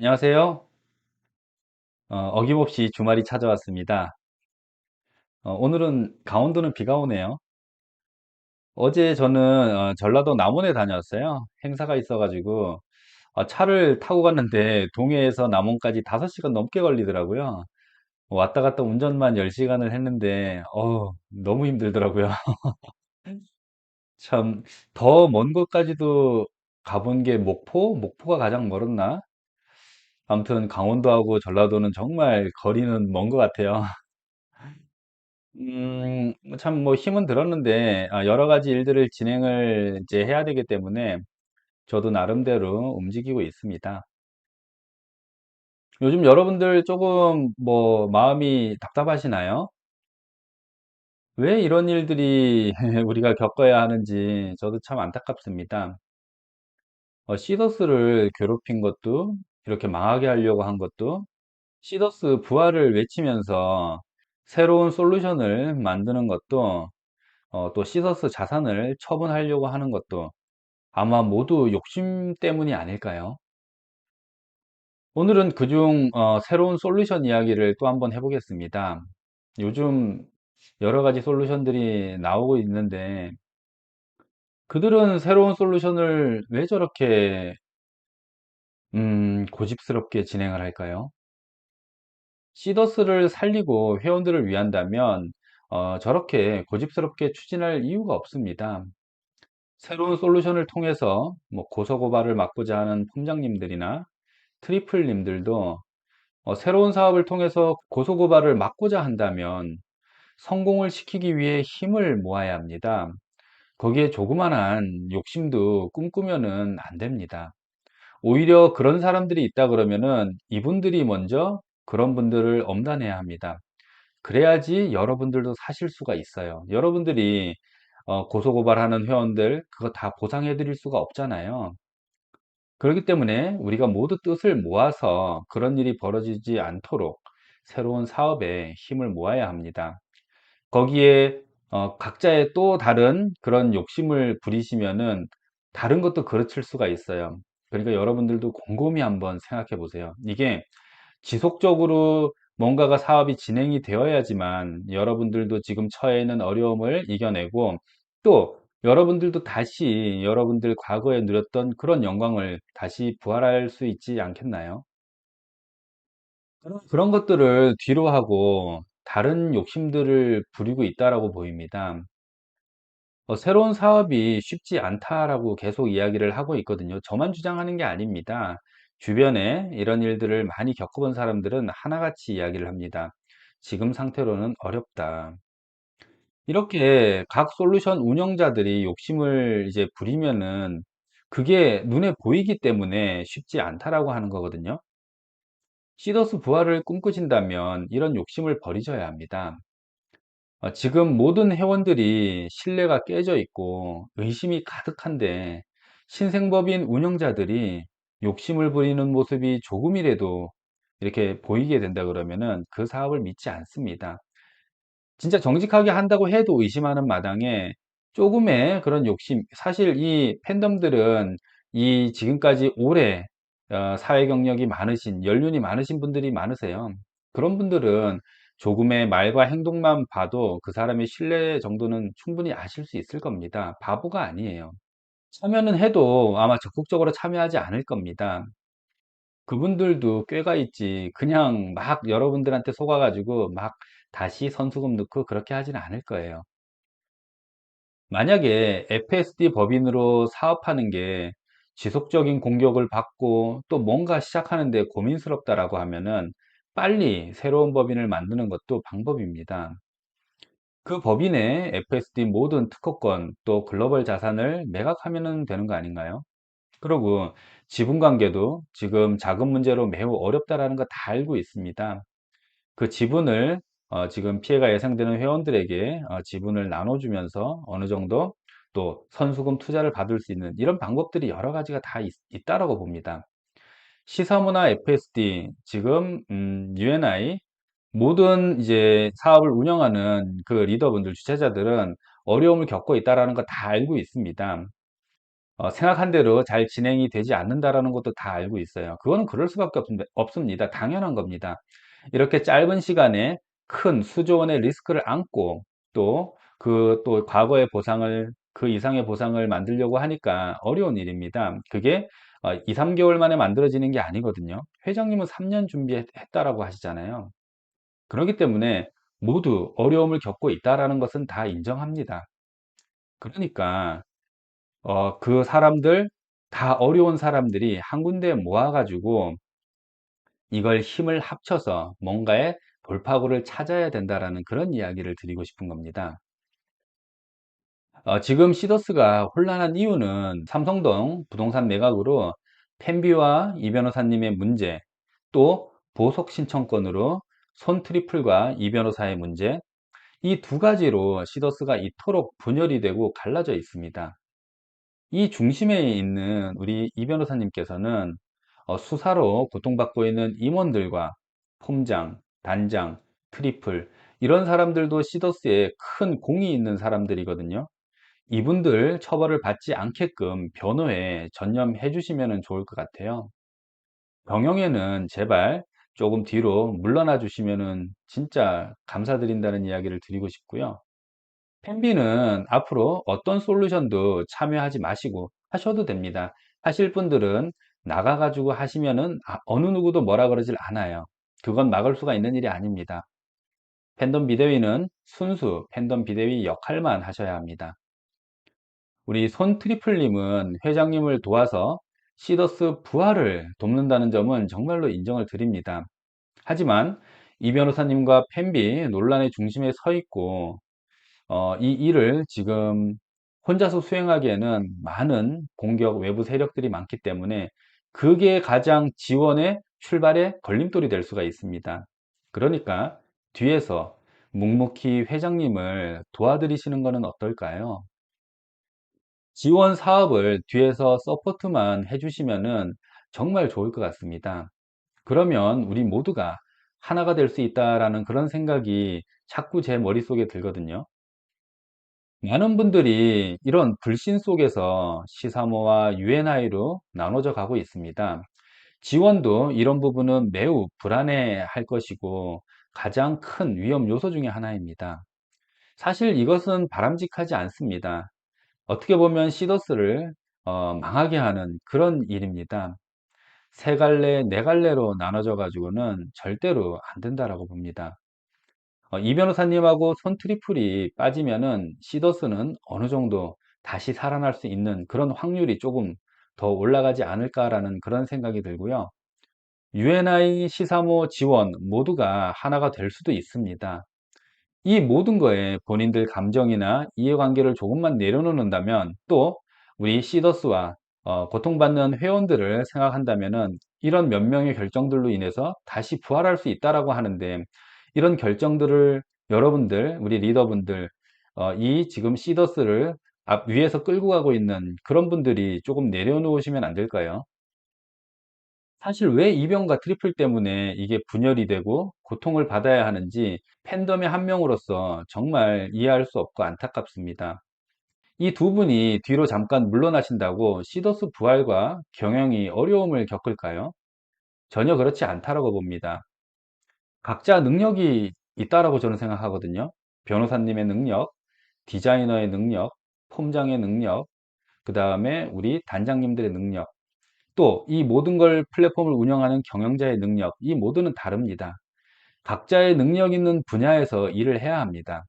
안녕하세요. 어김없이 주말이 찾아왔습니다. 오늘은 강원도는 비가 오네요. 어제 저는 전라도 남원에 다녀왔어요. 행사가 있어가지고 차를 타고 갔는데 동해에서 남원까지 5시간 넘게 걸리더라고요. 왔다 갔다 운전만 10시간을 했는데 너무 힘들더라고요. 참 더 먼 곳까지도 가본 게 목포? 목포가 가장 멀었나? 아무튼 강원도하고 전라도는 정말 거리는 먼 것 같아요. 참, 힘은 들었는데, 여러 가지 일들을 진행을 이제 해야 되기 때문에 저도 나름대로 움직이고 있습니다. 요즘 여러분들 조금 마음이 답답하시나요? 왜 이런 일들이 우리가 겪어야 하는지 저도 참 안타깝습니다. 시더스를 괴롭힌 것도, 이렇게 망하게 하려고 한 것도, 시더스 부활을 외치면서 새로운 솔루션을 만드는 것도, 또 시더스 자산을 처분하려고 하는 것도 아마 모두 욕심 때문이 아닐까요? 오늘은 그중 새로운 솔루션 이야기를 또 한번 해보겠습니다. 요즘 여러 가지 솔루션들이 나오고 있는데 그들은 새로운 솔루션을 왜 저렇게 고집스럽게 진행을 할까요? 시더스를 살리고 회원들을 위한다면 저렇게 고집스럽게 추진할 이유가 없습니다. 새로운 솔루션을 통해서 고소고발을 막고자 하는 펌장님들이나 트리플님들도 새로운 사업을 통해서 고소고발을 막고자 한다면 성공을 시키기 위해 힘을 모아야 합니다. 거기에 조그만한 욕심도 꿈꾸면은 안 됩니다. 오히려 그런 사람들이 있다 그러면은 이분들이 먼저 그런 분들을 엄단해야 합니다. 그래야지 여러분들도 사실 수가 있어요. 여러분들이 고소고발하는 회원들 그거 다 보상해 드릴 수가 없잖아요. 그렇기 때문에 우리가 모두 뜻을 모아서 그런 일이 벌어지지 않도록 새로운 사업에 힘을 모아야 합니다. 거기에 각자의 또 다른 그런 욕심을 부리시면은 다른 것도 그르칠 수가 있어요. 그러니까 여러분들도 곰곰이 한번 생각해 보세요. 이게 지속적으로 뭔가가 사업이 진행이 되어야지만 여러분들도 지금 처해 있는 어려움을 이겨내고 또 여러분들도 다시 여러분들 과거에 누렸던 그런 영광을 다시 부활할 수 있지 않겠나요? 그런 것들을 뒤로 하고 다른 욕심들을 부리고 있다라고 보입니다. 새로운 사업이 쉽지 않다라고 계속 이야기를 하고 있거든요. 저만 주장하는 게 아닙니다. 주변에 이런 일들을 많이 겪어본 사람들은 하나같이 이야기를 합니다. 지금 상태로는 어렵다. 이렇게 각 솔루션 운영자들이 욕심을 이제 부리면은 그게 눈에 보이기 때문에 쉽지 않다라고 하는 거거든요. 시더스 부활을 꿈꾸신다면 이런 욕심을 버리셔야 합니다. 지금 모든 회원들이 신뢰가 깨져 있고 의심이 가득한데 신생법인 운영자들이 욕심을 부리는 모습이 조금이라도 이렇게 보이게 된다 그러면은 그 사업을 믿지 않습니다. 진짜 정직하게 한다고 해도 의심하는 마당에 조금의 그런 욕심, 사실 이 팬덤들은 이 지금까지 오래 사회 경력이 많으신, 연륜이 많으신 분들이 많으세요. 그런 분들은 조금의 말과 행동만 봐도 그 사람의 신뢰 정도는 충분히 아실 수 있을 겁니다. 바보가 아니에요. 참여는 해도 아마 적극적으로 참여하지 않을 겁니다. 그분들도 꾀가 있지. 그냥 막 여러분들한테 속아가지고 막 다시 선수금 넣고 그렇게 하지는 않을 거예요. 만약에 FSD 법인으로 사업하는 게 지속적인 공격을 받고 또 뭔가 시작하는데 고민스럽다라고 하면은 빨리 새로운 법인을 만드는 것도 방법입니다. 그 법인의 FSD 모든 특허권 또 글로벌 자산을 매각하면 되는 거 아닌가요? 그리고 지분 관계도 지금 자금 문제로 매우 어렵다라는 거 다 알고 있습니다. 그 지분을 지금 피해가 예상되는 회원들에게 지분을 나눠주면서 어느 정도 또 선수금 투자를 받을 수 있는 이런 방법들이 여러 가지가 다 있다라고 봅니다. 시사무나 FSD, 지금 UNI 모든 이제 사업을 운영하는 그 리더분들, 주체자들은 어려움을 겪고 있다라는 거 다 알고 있습니다. 생각한 대로 잘 진행이 되지 않는다라는 것도 다 알고 있어요. 그거는 그럴 수밖에 없습니다. 당연한 겁니다. 이렇게 짧은 시간에 큰 수조 원의 리스크를 안고 또 과거의 보상을 그 이상의 보상을 만들려고 하니까 어려운 일입니다. 그게 2, 3개월 만에 만들어지는 게 아니거든요. 회장님은 3년 준비했다라고 하시잖아요. 그렇기 때문에 모두 어려움을 겪고 있다라는 것은 다 인정합니다. 그러니까 그 사람들 다 어려운 사람들이 한 군데에 모아 가지고 이걸 힘을 합쳐서 뭔가의 돌파구를 찾아야 된다라는 그런 이야기를 드리고 싶은 겁니다. 지금 시더스가 혼란한 이유는 삼성동 부동산 매각으로 펜비와 이 변호사님의 문제, 또 보석 신청권으로 손 트리플과 이 변호사의 문제, 이 두 가지로 시더스가 이토록 분열이 되고 갈라져 있습니다. 이 중심에 있는 우리 이 변호사님께서는 수사로 고통받고 있는 임원들과 폼장, 단장, 트리플 이런 사람들도 시더스에 큰 공이 있는 사람들이거든요. 이분들 처벌을 받지 않게끔 변호에 전념해 주시면 좋을 것 같아요. 경영에는 제발 조금 뒤로 물러나 주시면은 진짜 감사드린다는 이야기를 드리고 싶고요. 펜비는 앞으로 어떤 솔루션도 참여하지 마시고 하셔도 됩니다. 하실 분들은 나가가지고 하시면은 어느 누구도 뭐라 그러질 않아요. 그건 막을 수가 있는 일이 아닙니다. 팬덤 비대위는 순수 팬덤 비대위 역할만 하셔야 합니다. 우리 손 트리플님은 회장님을 도와서 시더스 부활을 돕는다는 점은 정말로 인정을 드립니다. 하지만 이 변호사님과 펜비 논란의 중심에 서 있고 이 일을 지금 혼자서 수행하기에는 많은 공격 외부 세력들이 많기 때문에 그게 가장 지원의 출발의 걸림돌이 될 수가 있습니다. 그러니까 뒤에서 묵묵히 회장님을 도와드리시는 것은 어떨까요? 지원 사업을 뒤에서 서포트만 해주시면은 정말 좋을 것 같습니다. 그러면 우리 모두가 하나가 될 수 있다라는 그런 생각이 자꾸 제 머릿속에 들거든요. 많은 분들이 이런 불신 속에서 시사모와 UNI로 나눠져 가고 있습니다. 지원도 이런 부분은 매우 불안해 할 것이고 가장 큰 위험 요소 중에 하나입니다. 사실 이것은 바람직하지 않습니다. 어떻게 보면 시더스를 망하게 하는 그런 일입니다. 세 갈래, 네 갈래로 나눠져 가지고는 절대로 안 된다라고 봅니다. 이 변호사님하고 손 트리플이 빠지면은 시더스는 어느 정도 다시 살아날 수 있는 그런 확률이 조금 더 올라가지 않을까라는 그런 생각이 들고요. UNI, 시사모 지원 모두가 하나가 될 수도 있습니다. 이 모든 거에 본인들 감정이나 이해관계를 조금만 내려놓는다면 또 우리 시더스와 고통받는 회원들을 생각한다면은 이런 몇 명의 결정들로 인해서 다시 부활할 수 있다라고 하는데 이런 결정들을 여러분들, 우리 리더분들, 이 지금 시더스를 앞 위에서 끌고 가고 있는 그런 분들이 조금 내려놓으시면 안 될까요? 사실 왜 이병과 트리플 때문에 이게 분열이 되고 고통을 받아야 하는지 팬덤의 한 명으로서 정말 이해할 수 없고 안타깝습니다. 이 두 분이 뒤로 잠깐 물러나신다고 시더스 부활과 경영이 어려움을 겪을까요? 전혀 그렇지 않다라고 봅니다. 각자 능력이 있다라고 저는 생각하거든요. 변호사님의 능력, 디자이너의 능력, 폼장의 능력, 그 다음에 우리 단장님들의 능력, 또 이 모든 걸 플랫폼을 운영하는 경영자의 능력, 이 모두는 다릅니다. 각자의 능력 있는 분야에서 일을 해야 합니다.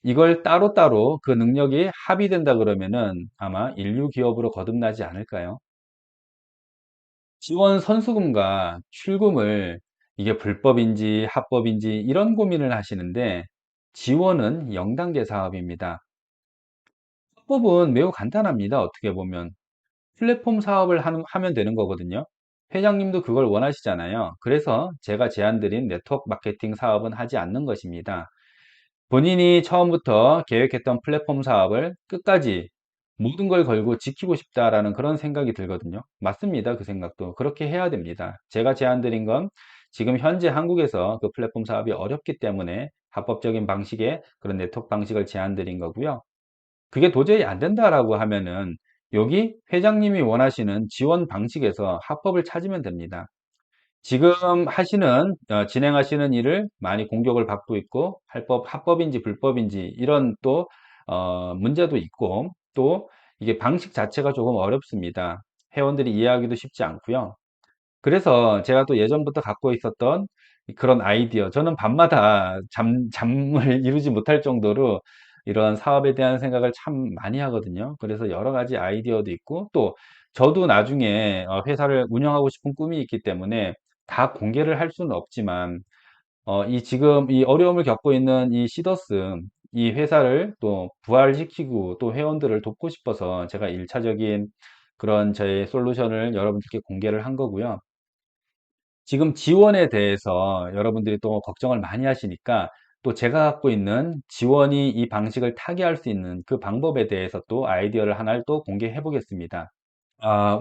이걸 따로따로 그 능력이 합의된다 그러면은 아마 인류 기업으로 거듭나지 않을까요? 지원 선수금과 출금을 이게 불법인지 합법인지 이런 고민을 하시는데 지원은 0단계 사업입니다. 합법은 매우 간단합니다. 어떻게 보면. 플랫폼 사업을 하면 되는 거거든요. 회장님도 그걸 원하시잖아요. 그래서 제가 제안드린 네트워크 마케팅 사업은 하지 않는 것입니다. 본인이 처음부터 계획했던 플랫폼 사업을 끝까지 모든 걸 걸고 지키고 싶다라는 그런 생각이 들거든요. 맞습니다. 그 생각도. 그렇게 해야 됩니다. 제가 제안드린 건 지금 현재 한국에서 그 플랫폼 사업이 어렵기 때문에 합법적인 방식의 그런 네트워크 방식을 제안드린 거고요. 그게 도저히 안 된다라고 하면은 여기 회장님이 원하시는 지원 방식에서 합법을 찾으면 됩니다. 지금 진행하시는 일을 많이 공격을 받고 있고, 합법인지 불법인지 이런 또, 문제도 있고, 또 이게 방식 자체가 조금 어렵습니다. 회원들이 이해하기도 쉽지 않고요. 그래서 제가 또 예전부터 갖고 있었던 그런 아이디어, 저는 밤마다 잠을 이루지 못할 정도로 이런 사업에 대한 생각을 참 많이 하거든요. 그래서 여러 가지 아이디어도 있고, 또 저도 나중에 회사를 운영하고 싶은 꿈이 있기 때문에 다 공개를 할 수는 없지만, 지금 이 어려움을 겪고 있는 이 시더스, 이 회사를 또 부활시키고 또 회원들을 돕고 싶어서 제가 일차적인 그런 저의 솔루션을 여러분들께 공개를 한 거고요. 지금 지원에 대해서 여러분들이 또 걱정을 많이 하시니까, 또 제가 갖고 있는 지원이 이 방식을 타개할 수 있는 그 방법에 대해서 또 아이디어를 하나를 또 공개해 보겠습니다.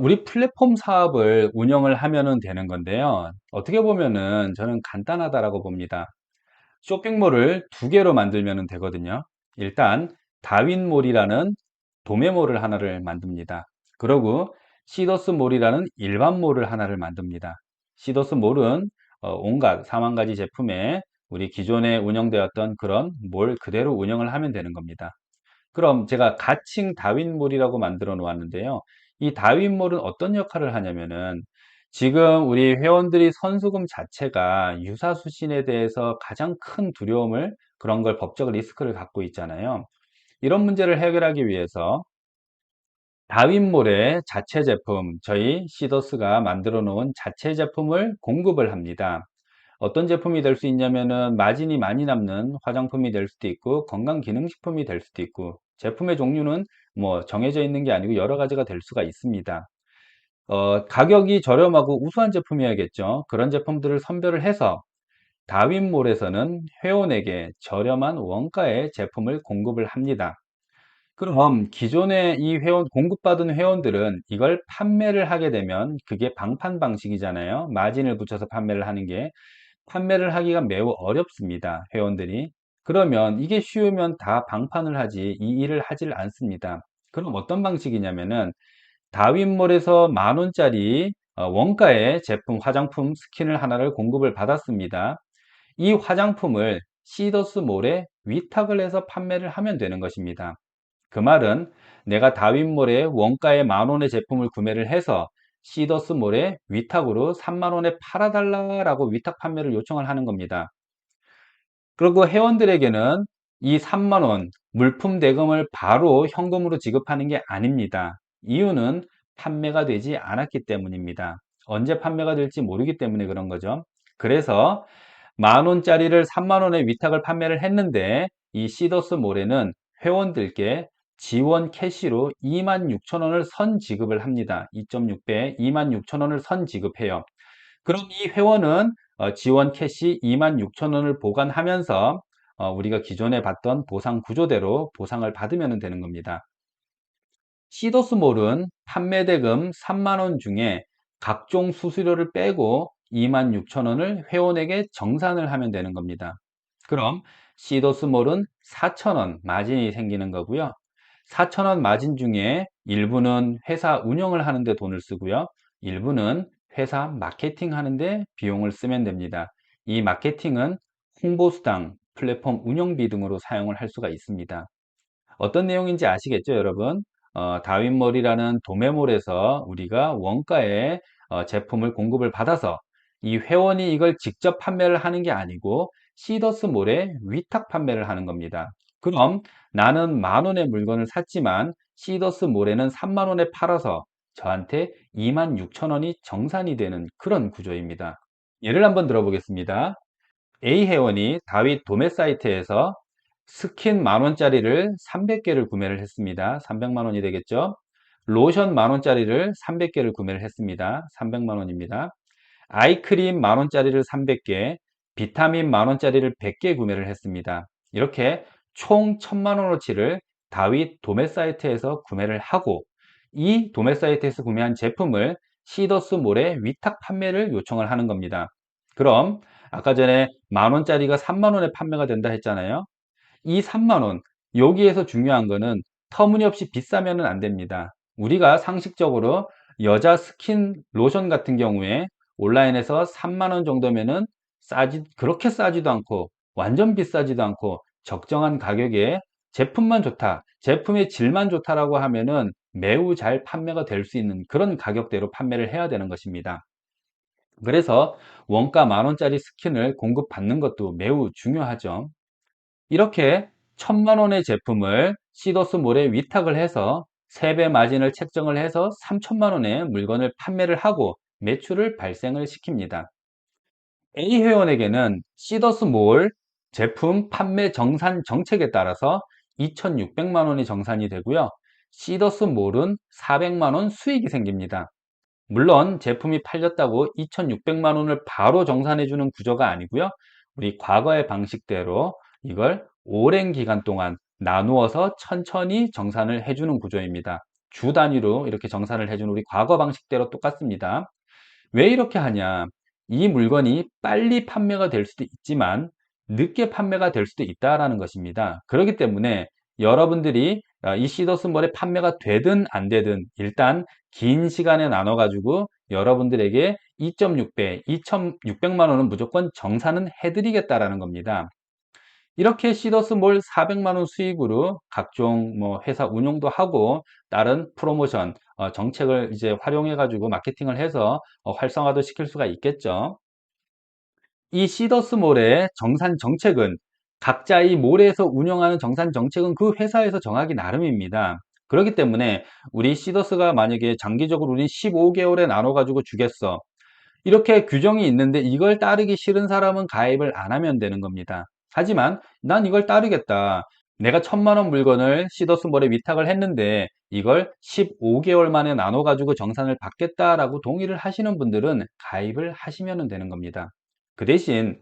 우리 플랫폼 사업을 운영을 하면은 되는 건데요. 어떻게 보면은 저는 간단하다라고 봅니다. 쇼핑몰을 두 개로 만들면 되거든요. 일단 다윈몰이라는 도매몰을 하나를 만듭니다. 그리고 시더스몰이라는 일반몰을 하나를 만듭니다. 시더스몰은 온갖 4만 가지 제품에 우리 기존에 운영되었던 그런 몰 그대로 운영을 하면 되는 겁니다. 그럼 제가 가칭 다윈몰이라고 만들어 놓았는데요. 이 다윈몰은 어떤 역할을 하냐면은, 지금 우리 회원들이 선수금 자체가 유사수신에 대해서 가장 큰 두려움을, 그런 걸 법적 리스크를 갖고 있잖아요. 이런 문제를 해결하기 위해서 다윈몰의 자체 제품, 저희 시더스가 만들어 놓은 자체 제품을 공급을 합니다. 어떤 제품이 될 수 있냐면은, 마진이 많이 남는 화장품이 될 수도 있고, 건강기능식품이 될 수도 있고, 제품의 종류는 뭐 정해져 있는 게 아니고 여러 가지가 될 수가 있습니다. 가격이 저렴하고 우수한 제품이어야겠죠. 그런 제품들을 선별을 해서 다윈몰에서는 회원에게 저렴한 원가의 제품을 공급을 합니다. 그럼 기존에 이 공급받은 회원들은 이걸 판매를 하게 되면, 그게 방판 방식이잖아요. 마진을 붙여서 판매를 하는 게, 판매를 하기가 매우 어렵습니다, 회원들이. 그러면 이게 쉬우면 다 방판을 하지 이 일을 하질 않습니다. 그럼 어떤 방식이냐면은, 다윈몰에서 10,000원짜리 원가의 제품, 화장품 스킨을 하나를 공급을 받았습니다. 이 화장품을 시더스몰에 위탁을 해서 판매를 하면 되는 것입니다. 그 말은, 내가 다윈몰에 원가의 10,000원의 제품을 구매를 해서 시더스몰에 위탁으로 30,000원에 팔아달라고 위탁 판매를 요청을 하는 겁니다. 그리고 회원들에게는 이 30,000원 물품 대금을 바로 현금으로 지급하는 게 아닙니다. 이유는 판매가 되지 않았기 때문입니다. 언제 판매가 될지 모르기 때문에 그런 거죠. 그래서 10,000원짜리를 30,000원에 위탁을 판매를 했는데, 이 시더스몰에는 회원들께 지원 캐시로 26,000원을 선 지급을 합니다. 2.6배 26,000원을 선 지급해요. 그럼 이 회원은 지원 캐시 26,000원을 보관하면서 우리가 기존에 봤던 보상 구조대로 보상을 받으면 되는 겁니다. 시도스몰은 판매 대금 3만 원 중에 각종 수수료를 빼고 26,000원을 회원에게 정산을 하면 되는 겁니다. 그럼 시도스몰은 4,000원 마진이 생기는 거고요. 4,000원 마진 중에 일부는 회사 운영을 하는데 돈을 쓰고요. 일부는 회사 마케팅 하는데 비용을 쓰면 됩니다. 이 마케팅은 홍보수당, 플랫폼 운영비 등으로 사용을 할 수가 있습니다. 어떤 내용인지 아시겠죠, 여러분? 다윈몰이라는 도매몰에서 우리가 원가의 제품을 공급을 받아서 이 회원이 이걸 직접 판매를 하는 게 아니고 시더스몰에 위탁 판매를 하는 겁니다. 그럼 나는 10,000원의 물건을 샀지만 시더스몰에는 30,000원에 팔아서 저한테 26,000원이 정산이 되는 그런 구조입니다. 예를 한번 들어보겠습니다. A 회원이 다윗 도매 사이트에서 스킨 10,000원짜리를 300개를 구매를 했습니다. 300만 원이 되겠죠? 로션 10,000원짜리를 300개를 구매를 했습니다. 300만 원입니다. 아이크림 10,000원짜리를 300개, 비타민 10,000원짜리를 100개 구매를 했습니다. 이렇게 총 1,000만 원어치를 다윗 도매 사이트에서 구매를 하고, 이 도매 사이트에서 구매한 제품을 시더스몰에 위탁 판매를 요청을 하는 겁니다. 그럼 아까 전에 10,000원짜리가 3만 원에 판매가 된다 했잖아요. 이 3만 원, 여기에서 중요한 거는 터무니없이 비싸면 안 됩니다. 우리가 상식적으로 여자 스킨 로션 같은 경우에 온라인에서 3만 원 정도면은 그렇게 싸지도 않고 완전 비싸지도 않고 적정한 가격에 제품만 좋다, 제품의 질만 좋다라고 하면은 매우 잘 판매가 될 수 있는 그런 가격대로 판매를 해야 되는 것입니다. 그래서 원가 만 원짜리 스킨을 공급받는 것도 매우 중요하죠. 이렇게 1,000만 원의 제품을 시더스몰에 위탁을 해서 3배 마진을 책정을 해서 3천만 원의 물건을 판매를 하고 매출을 발생을 시킵니다. A 회원에게는 시더스몰 제품 판매 정산 정책에 따라서 2,600만 원이 정산이 되고요. 시더스몰은 400만 원 수익이 생깁니다. 물론 제품이 팔렸다고 2,600만 원을 바로 정산해 주는 구조가 아니고요. 우리 과거의 방식대로 이걸 오랜 기간 동안 나누어서 천천히 정산을 해 주는 구조입니다. 주 단위로 이렇게 정산을 해 주는 우리 과거 방식대로 똑같습니다. 왜 이렇게 하냐? 이 물건이 빨리 판매가 될 수도 있지만 늦게 판매가 될 수도 있다라는 것입니다. 그렇기 때문에 여러분들이 이 시더스몰에 판매가 되든 안 되든 일단 긴 시간에 나눠 가지고 여러분들에게 2.6배, 2,600만 원은 무조건 정산은 해드리겠다라는 겁니다. 이렇게 시더스몰 400만 원 수익으로 각종 뭐 회사 운영도 하고 다른 프로모션 정책을 이제 활용해 가지고 마케팅을 해서 활성화도 시킬 수가 있겠죠. 이 시더스몰의 정산 정책은 각자 이 몰에서 운영하는 정산 정책은 그 회사에서 정하기 나름입니다. 그렇기 때문에 우리 시더스가 만약에 장기적으로 우리 15개월에 나눠 가지고 주겠어, 이렇게 규정이 있는데 이걸 따르기 싫은 사람은 가입을 안 하면 되는 겁니다. 하지만 난 이걸 따르겠다. 내가 1,000만 원 물건을 시더스몰에 위탁을 했는데 이걸 15개월 만에 나눠 가지고 정산을 받겠다라고 동의를 하시는 분들은 가입을 하시면 되는 겁니다. 그 대신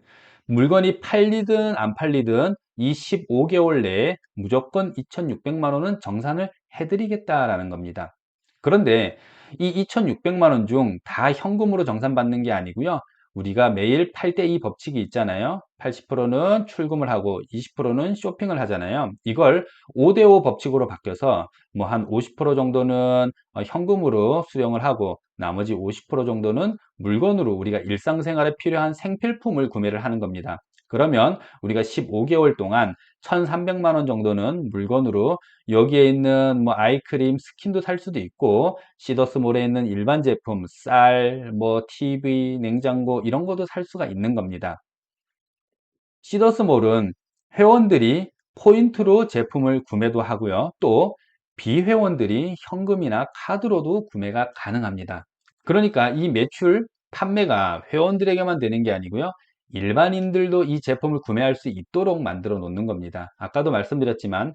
물건이 팔리든 안 팔리든 이 15개월 내에 무조건 2,600만 원은 정산을 해드리겠다라는 겁니다. 그런데 이 2,600만 원 중 다 현금으로 정산받는 게 아니고요. 우리가 매일 8대2 법칙이 있잖아요. 80%는 출금을 하고 20%는 쇼핑을 하잖아요. 이걸 5대5 법칙으로 바뀌어서 뭐 한 50% 정도는 현금으로 수령을 하고 나머지 50% 정도는 물건으로 우리가 일상생활에 필요한 생필품을 구매를 하는 겁니다. 그러면 우리가 15개월 동안 1,300만 원 정도는 물건으로 여기에 있는 뭐 아이크림, 스킨도 살 수도 있고 시더스몰에 있는 일반 제품, 쌀, 뭐 TV, 냉장고 이런 것도 살 수가 있는 겁니다. 시더스몰은 회원들이 포인트로 제품을 구매도 하고요. 또 비회원들이 현금이나 카드로도 구매가 가능합니다. 그러니까 이 매출 판매가 회원들에게만 되는 게 아니고요. 일반인들도 이 제품을 구매할 수 있도록 만들어 놓는 겁니다. 아까도 말씀드렸지만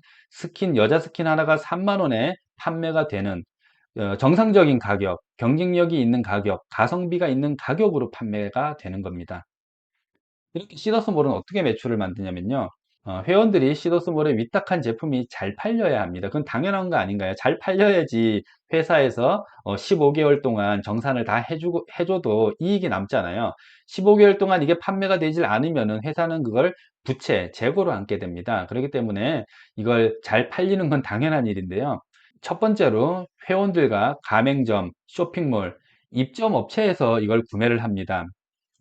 여자 스킨 하나가 3만 원에 판매가 되는 정상적인 가격, 경쟁력이 있는 가격, 가성비가 있는 가격으로 판매가 되는 겁니다. 이렇게 시더스몰은 어떻게 매출을 만드냐면요. 회원들이 시더스몰에 위탁한 제품이 잘 팔려야 합니다. 그건 당연한 거 아닌가요? 잘 팔려야지 회사에서 15개월 동안 정산을 다 해줘도 이익이 남잖아요. 15개월 동안 이게 판매가 되질 않으면은 회사는 그걸 부채, 재고로 안게 됩니다. 그렇기 때문에 이걸 잘 팔리는 건 당연한 일인데요. 첫 번째로 회원들과 가맹점, 쇼핑몰, 입점 업체에서 이걸 구매를 합니다.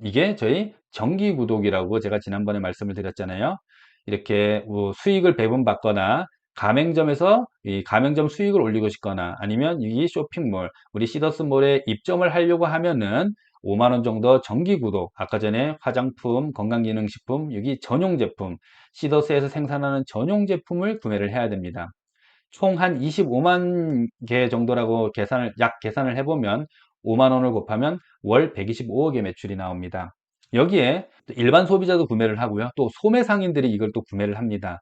이게 저희 정기구독이라고 제가 지난번에 말씀을 드렸잖아요. 이렇게 수익을 배분받거나 가맹점에서 이 가맹점 수익을 올리고 싶거나 아니면 이 쇼핑몰, 우리 시더스몰에 입점을 하려고 하면은 5만 원 정도 정기구독, 아까 전에 화장품, 건강기능식품, 여기 전용 제품, 시더스에서 생산하는 전용 제품을 구매를 해야 됩니다. 총 한 25만 개 정도라고 약 계산을 해보면 5만 원을 곱하면 월 125억의 매출이 나옵니다. 여기에 일반 소비자도 구매를 하고요. 또 소매상인들이 이걸 또 구매를 합니다.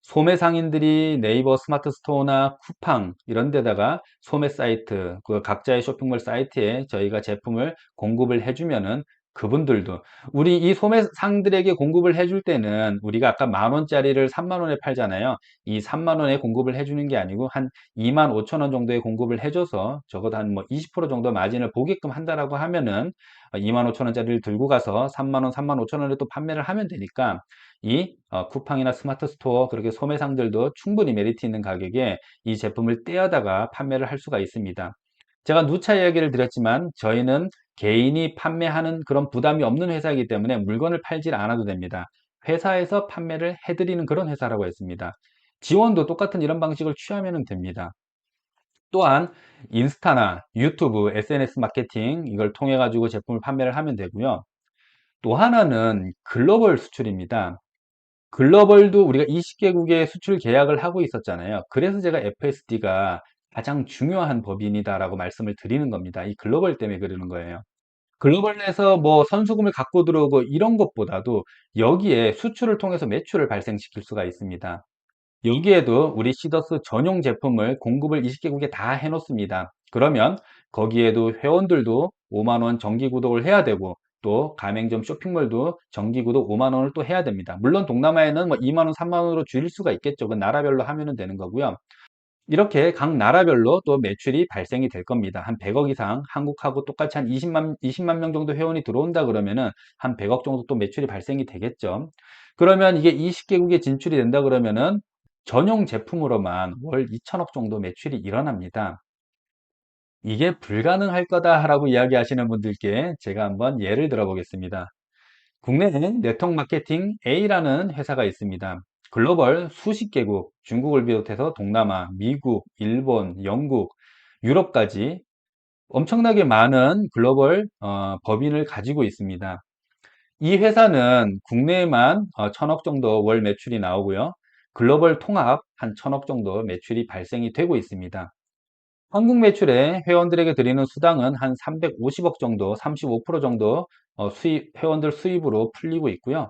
소매상인들이 네이버 스마트 스토어나 쿠팡 이런 데다가 소매 사이트, 그 각자의 쇼핑몰 사이트에 저희가 제품을 공급을 해주면은 그분들도 우리 이 소매상들에게 공급을 해줄 때는 우리가 아까 10,000원짜리를 30,000원에 팔잖아요. 이 30,000원에 공급을 해주는 게 아니고 한 25,000원 정도에 공급을 해줘서 적어도 한 뭐 20% 정도 마진을 보게끔 한다라고 하면은 25,000원짜리를 들고 가서 3만원, 35,000원에 또 판매를 하면 되니까 이 쿠팡이나 스마트 스토어 그렇게 소매상들도 충분히 메리트 있는 가격에 이 제품을 떼어다가 판매를 할 수가 있습니다. 제가 누차 이야기를 드렸지만 저희는 개인이 판매하는 그런 부담이 없는 회사이기 때문에 물건을 팔질 않아도 됩니다. 회사에서 판매를 해드리는 그런 회사라고 했습니다. 지원도 똑같은 이런 방식을 취하면 됩니다. 또한 인스타나 유튜브, SNS 마케팅 이걸 통해 가지고 제품을 판매를 하면 되고요. 또 하나는 글로벌 수출입니다. 글로벌도 우리가 20개국에 수출 계약을 하고 있었잖아요. 그래서 제가 FSD가 가장 중요한 법인이다라고 말씀을 드리는 겁니다. 이 글로벌 때문에 그러는 거예요. 글로벌에서 뭐 선수금을 갖고 들어오고 이런 것보다도 여기에 수출을 통해서 매출을 발생시킬 수가 있습니다. 여기에도 우리 시더스 전용 제품을 공급을 20개국에 다 해놓습니다. 그러면 거기에도 회원들도 5만 원 정기 구독을 해야 되고 또 가맹점 쇼핑몰도 정기 구독 5만 원을 또 해야 됩니다. 물론 동남아에는 뭐 2만 원, 3만 원으로 줄일 수가 있겠죠. 그 나라별로 하면 되는 거고요. 이렇게 각 나라별로 또 매출이 발생이 될 겁니다. 한 100억 이상 한국하고 똑같이 한 20만 명 정도 회원이 들어온다 그러면은 한 100억 정도 또 매출이 발생이 되겠죠. 그러면 이게 20개국에 진출이 된다 그러면은 전용 제품으로만 월 2천억 정도 매출이 일어납니다. 이게 불가능할 거다라고 이야기하시는 분들께 제가 한번 예를 들어 보겠습니다. 국내에 네트워크 마케팅 A라는 회사가 있습니다. 글로벌 수십 개국, 중국을 비롯해서 동남아, 미국, 일본, 영국, 유럽까지 엄청나게 많은 글로벌 법인을 가지고 있습니다. 이 회사는 국내에만 1,000억 정도 월 매출이 나오고요. 글로벌 통합 한 1,000억 정도 매출이 발생이 되고 있습니다. 한국 매출에 회원들에게 드리는 수당은 한 350억 정도, 35% 정도 회원들 수입으로 풀리고 있고요.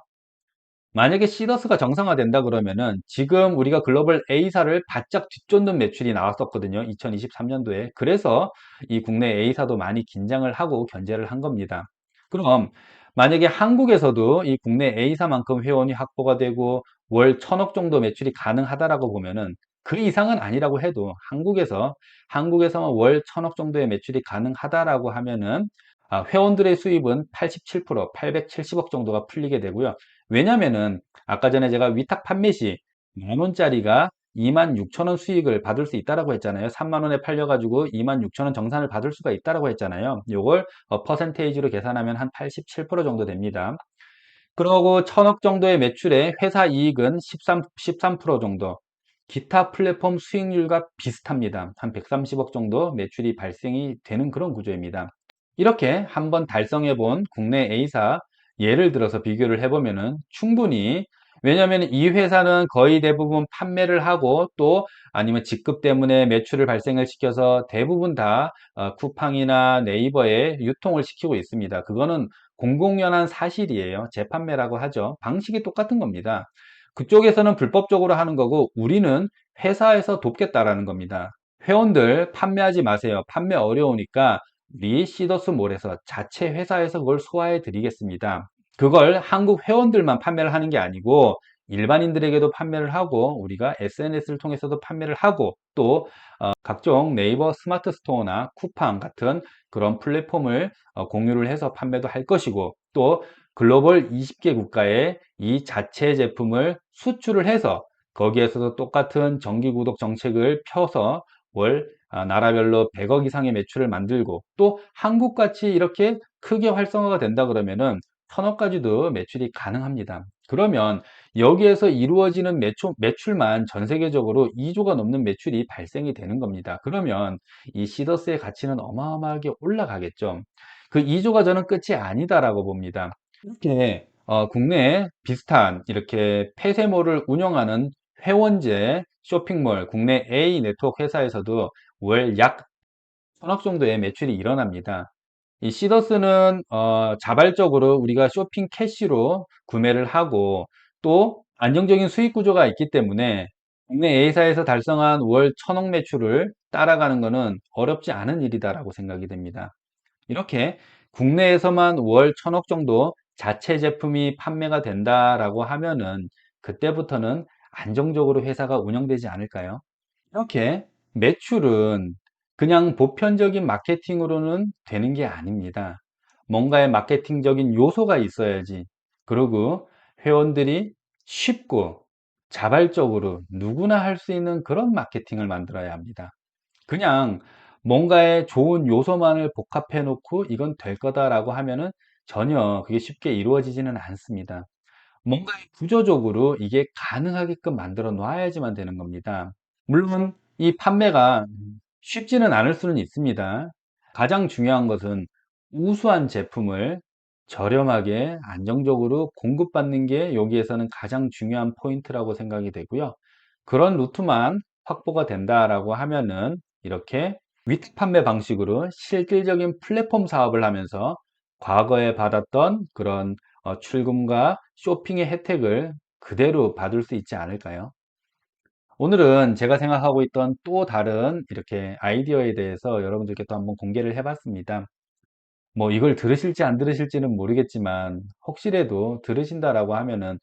만약에 시더스가 정상화된다 그러면은 지금 우리가 글로벌 A사를 바짝 뒤쫓는 매출이 나왔었거든요. 2023년도에. 그래서 이 국내 A사도 많이 긴장을 하고 견제를 한 겁니다. 그럼 만약에 한국에서도 이 국내 A사만큼 회원이 확보가 되고 월 1,000억 정도 매출이 가능하다라고 보면은 그 이상은 아니라고 해도 한국에서만 월 1,000억 정도의 매출이 가능하다라고 하면은 회원들의 수입은 87%, 870억 정도가 풀리게 되고요. 왜냐면은 아까 전에 제가 위탁 판매 시 만 원짜리가 26,000원 수익을 받을 수 있다라고 했잖아요. 3만 원에 팔려가지고 26,000원 정산을 받을 수가 있다라고 했잖아요. 요걸 퍼센테이지로 계산하면 한 87% 정도 됩니다. 그러고 1,000억 정도의 매출에 회사 이익은 13% 정도. 기타 플랫폼 수익률과 비슷합니다. 한 130억 정도 매출이 발생이 되는 그런 구조입니다. 이렇게 한번 달성해 본 국내 A사 예를 들어서 비교를 해보면은 충분히 왜냐하면 이 회사는 거의 대부분 판매를 하고 또 아니면 직급 때문에 매출을 발생을 시켜서 대부분 다 쿠팡이나 네이버에 유통을 시키고 있습니다. 그거는 공공연한 사실이에요. 재판매라고 하죠. 방식이 똑같은 겁니다. 그쪽에서는 불법적으로 하는 거고 우리는 회사에서 돕겠다라는 겁니다. 회원들 판매하지 마세요. 판매 어려우니까 우리 시더스몰에서 자체 회사에서 그걸 소화해 드리겠습니다. 그걸 한국 회원들만 판매를 하는 게 아니고 일반인들에게도 판매를 하고 우리가 SNS를 통해서도 판매를 하고 또 각종 네이버 스마트 스토어나 쿠팡 같은 그런 플랫폼을 공유를 해서 판매도 할 것이고 또 글로벌 20개 국가에 이 자체 제품을 수출을 해서 거기에서도 똑같은 정기 구독 정책을 펴서 월 나라별로 100억 이상의 매출을 만들고 또 한국같이 이렇게 크게 활성화가 된다 그러면은 1,000억까지도 매출이 가능합니다. 그러면 여기에서 이루어지는 매출만 전 세계적으로 2조가 넘는 매출이 발생이 되는 겁니다. 그러면 이 시더스의 가치는 어마어마하게 올라가겠죠. 그 2조가 저는 끝이 아니다라고 봅니다. 이렇게 국내에 비슷한 이렇게 폐쇄몰을 운영하는 회원제 쇼핑몰 국내 A 네트워크 회사에서도 월 약 1,000억 정도의 매출이 일어납니다. 이 시더스는 자발적으로 우리가 쇼핑 캐시로 구매를 하고 또 안정적인 수익 구조가 있기 때문에 국내 A사에서 달성한 월 1,000억 매출을 따라가는 것은 어렵지 않은 일이다라고 생각이 됩니다. 이렇게 국내에서만 월 1000억 정도 자체 제품이 판매가 된다라고 하면은 그때부터는 안정적으로 회사가 운영되지 않을까요? 이렇게 매출은 그냥 보편적인 마케팅으로는 되는 게 아닙니다. 뭔가의 마케팅적인 요소가 있어야지. 그리고 회원들이 쉽고 자발적으로 누구나 할 수 있는 그런 마케팅을 만들어야 합니다. 그냥 뭔가의 좋은 요소만을 복합해 놓고 이건 될 거다라고 하면은 전혀 그게 쉽게 이루어지지는 않습니다. 뭔가 구조적으로 이게 가능하게끔 만들어 놔야지만 되는 겁니다. 물론 이 판매가 쉽지는 않을 수는 있습니다. 가장 중요한 것은 우수한 제품을 저렴하게 안정적으로 공급받는 게 여기에서는 가장 중요한 포인트라고 생각이 되고요. 그런 루트만 확보가 된다라고 하면은 이렇게 위탁 판매 방식으로 실질적인 플랫폼 사업을 하면서 과거에 받았던 그런 출금과 쇼핑의 혜택을 그대로 받을 수 있지 않을까요? 오늘은 제가 생각하고 있던 또 다른 이렇게 아이디어에 대해서 여러분들께 또 한번 공개를 해봤습니다. 뭐 이걸 들으실지 안 들으실지는 모르겠지만 혹시라도 들으신다라고 하면은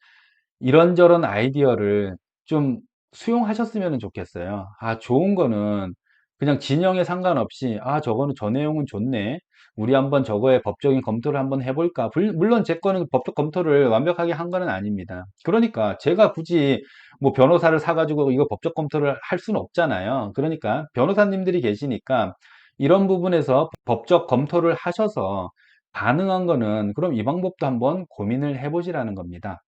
이런저런 아이디어를 좀 수용하셨으면 좋겠어요. 아, 좋은 거는 그냥 진영에 상관없이, 아, 저거는 저 내용은 좋네. 우리 한번 저거에 법적인 검토를 한번 해볼까. 물론 제 거는 법적 검토를 완벽하게 한 거는 아닙니다. 그러니까 제가 굳이 뭐 변호사를 사가지고 이거 법적 검토를 할 수는 없잖아요. 그러니까 변호사님들이 계시니까 이런 부분에서 법적 검토를 하셔서 가능한 거는 그럼 이 방법도 한번 고민을 해보시라는 겁니다.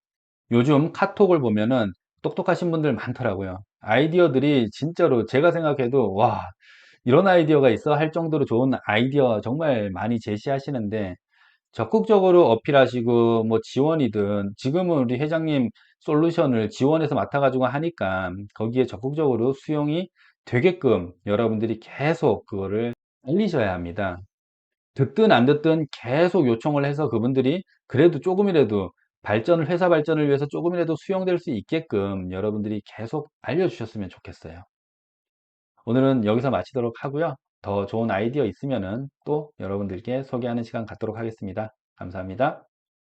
요즘 카톡을 보면은 똑똑하신 분들 많더라고요. 아이디어들이 진짜로 제가 생각해도 와, 이런 아이디어가 있어 할 정도로 좋은 아이디어 정말 많이 제시하시는데 적극적으로 어필하시고 뭐 지원이든 지금은 우리 회장님 솔루션을 지원해서 맡아가지고 하니까 거기에 적극적으로 수용이 되게끔 여러분들이 계속 그거를 알리셔야 합니다. 듣든 안 듣든 계속 요청을 해서 그분들이 그래도 조금이라도 회사 발전을 위해서 조금이라도 수용될 수 있게끔 여러분들이 계속 알려주셨으면 좋겠어요. 오늘은 여기서 마치도록 하고요. 더 좋은 아이디어 있으면은 또 여러분들께 소개하는 시간 갖도록 하겠습니다. 감사합니다.